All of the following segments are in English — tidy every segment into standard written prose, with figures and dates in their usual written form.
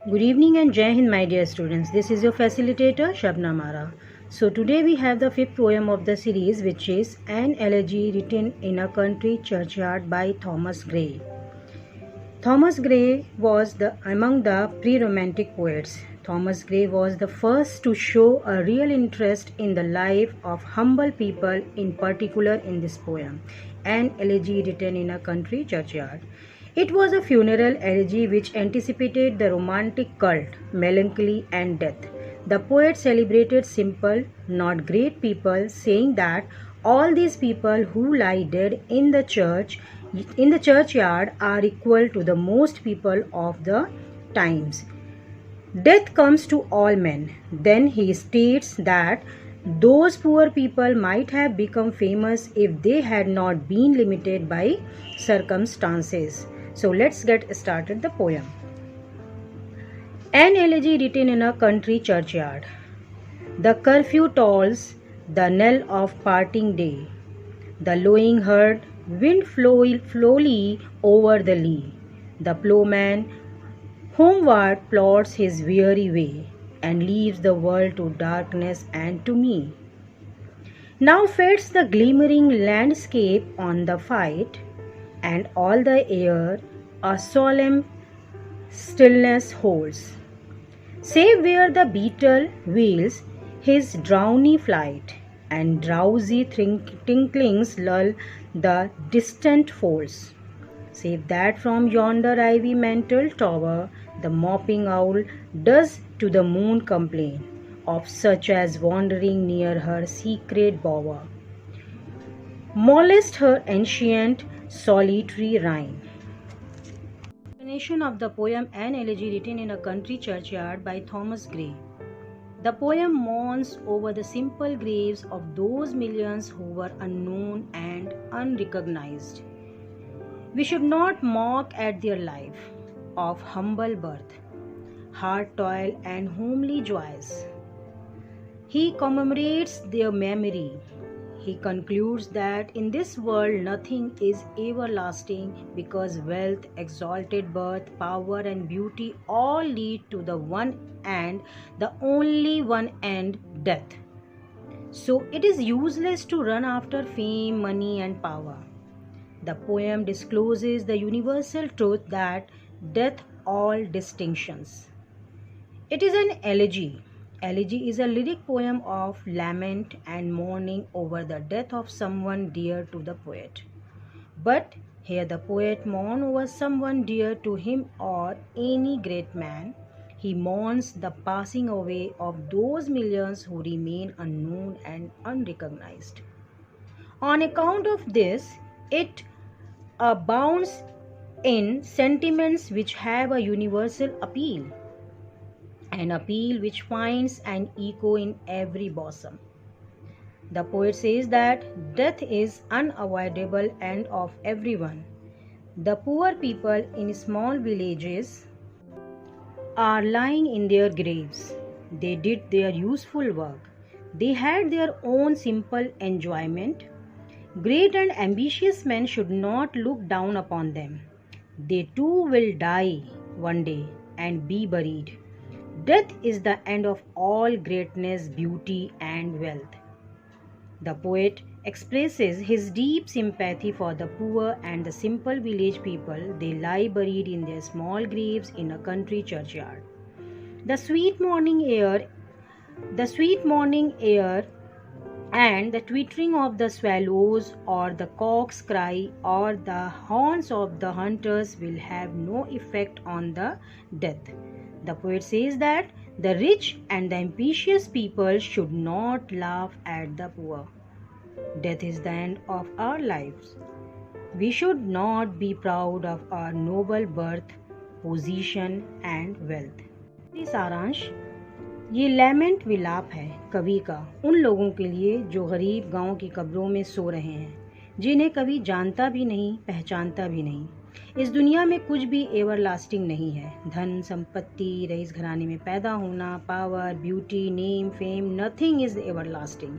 Good evening and Jai Hind, my dear students. This is your facilitator Shabna Mara. So today we have the fifth poem of the series, which is An Elegy Written in a Country Churchyard by Thomas Gray. Thomas Gray was among the pre-romantic poets. Thomas Gray was the first to show a real interest in the life of humble people, in particular in this poem, An Elegy Written in a Country Churchyard. It was a funeral elegy which anticipated the romantic cult, melancholy, and death. The poet celebrated simple, not great people, saying that all these people who lie dead in the churchyard are equal to the most people of the times. Death comes to all men. Then he states that those poor people might have become famous if they had not been limited by circumstances. So let's get started the poem. An elegy written in a country churchyard. The curfew tolls the knell of parting day. The lowing herd wind slowly over the lea. The ploughman homeward plods his weary way and leaves the world to darkness and to me. Now fades the glimmering landscape on the fight, and all the air a solemn stillness holds, save where the beetle wheels his drowny flight, and drowsy tinklings lull the distant folds, save that from yonder ivy-mantled tower the mopping owl does to the moon complain of such as wandering near her secret bower, molest her ancient solitary rhyme. Explanation of the poem An Elegy Written in a Country Churchyard by Thomas Gray. The poem mourns over the simple graves of those millions who were unknown and unrecognized. We should not mock at their life of humble birth, hard toil, and homely joys. He commemorates their memory. He concludes that in this world nothing is everlasting because wealth, exalted birth, power, and beauty all lead to the one and the only one end, death. So it is useless to run after fame, money, and power. The poem discloses the universal truth that death all distinctions. It is an elegy. Elegy is a lyric poem of lament and mourning over the death of someone dear to the poet. But here the poet mourns over someone dear to him or any great man. He mourns the passing away of those millions who remain unknown and unrecognized. On account of this, it abounds in sentiments which have a universal appeal, an appeal which finds an echo in every bosom. The poet says that death is unavoidable and of everyone. The poor people in small villages are lying in their graves. They did their useful work. They had their own simple enjoyment. Great and ambitious men should not look down upon them. They too will die one day and be buried. Death is the end of all greatness, beauty, and wealth. The poet expresses his deep sympathy for the poor and the simple village people. They lie buried in their small graves in a country churchyard. The sweet morning air and the twittering of the swallows or the cock's cry or the horns of the hunters will have no effect on the death. The poet says that the rich and the ambitious people should not laugh at the poor. Death is the end of our lives. We should not be proud of our noble birth, position and wealth. सारांश, ये lament विलाप है कवि का उन लोगों के लिए जो गरीब गांव की कब्रों में सो रहे हैं, जिन्हें कभी जानता भी नहीं, पहचानता भी नहीं। इस दुनिया में कुछ भी एवरलास्टिंग नहीं है। धन, संपत्ति, रईस घराने में पैदा होना, power, beauty, name, fame, nothing is everlasting.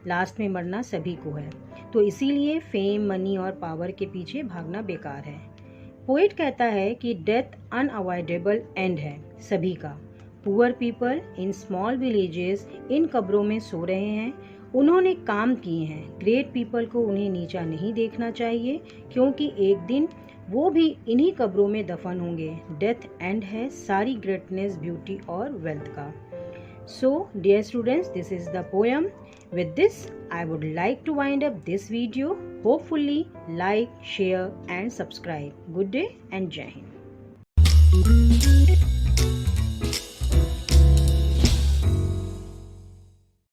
Last में मरना सभी को है। तो इसीलिए फेम, मनी और पावर के पीछे भागना बेकार है। पोएट कहता है कि डेथ अनअवॉइडेबल एंड है सभी का। Poor people in small villages इन कब्रों में सो रहे हैं। उन्होंने काम किए हैं। ग्रेट पीपल को उन्हें नीचा नहीं देखना चाहिए, क्योंकि एक दिन वो भी इन्हीं कब्रों में दफन होंगे। डेथ एंड है सारी ग्रेटनेस, ब्यूटी और वेल्थ का। So, dear students, this is the poem. With this, I would like to wind up this video. Hopefully, like, share and subscribe. Good day and Jai Hind.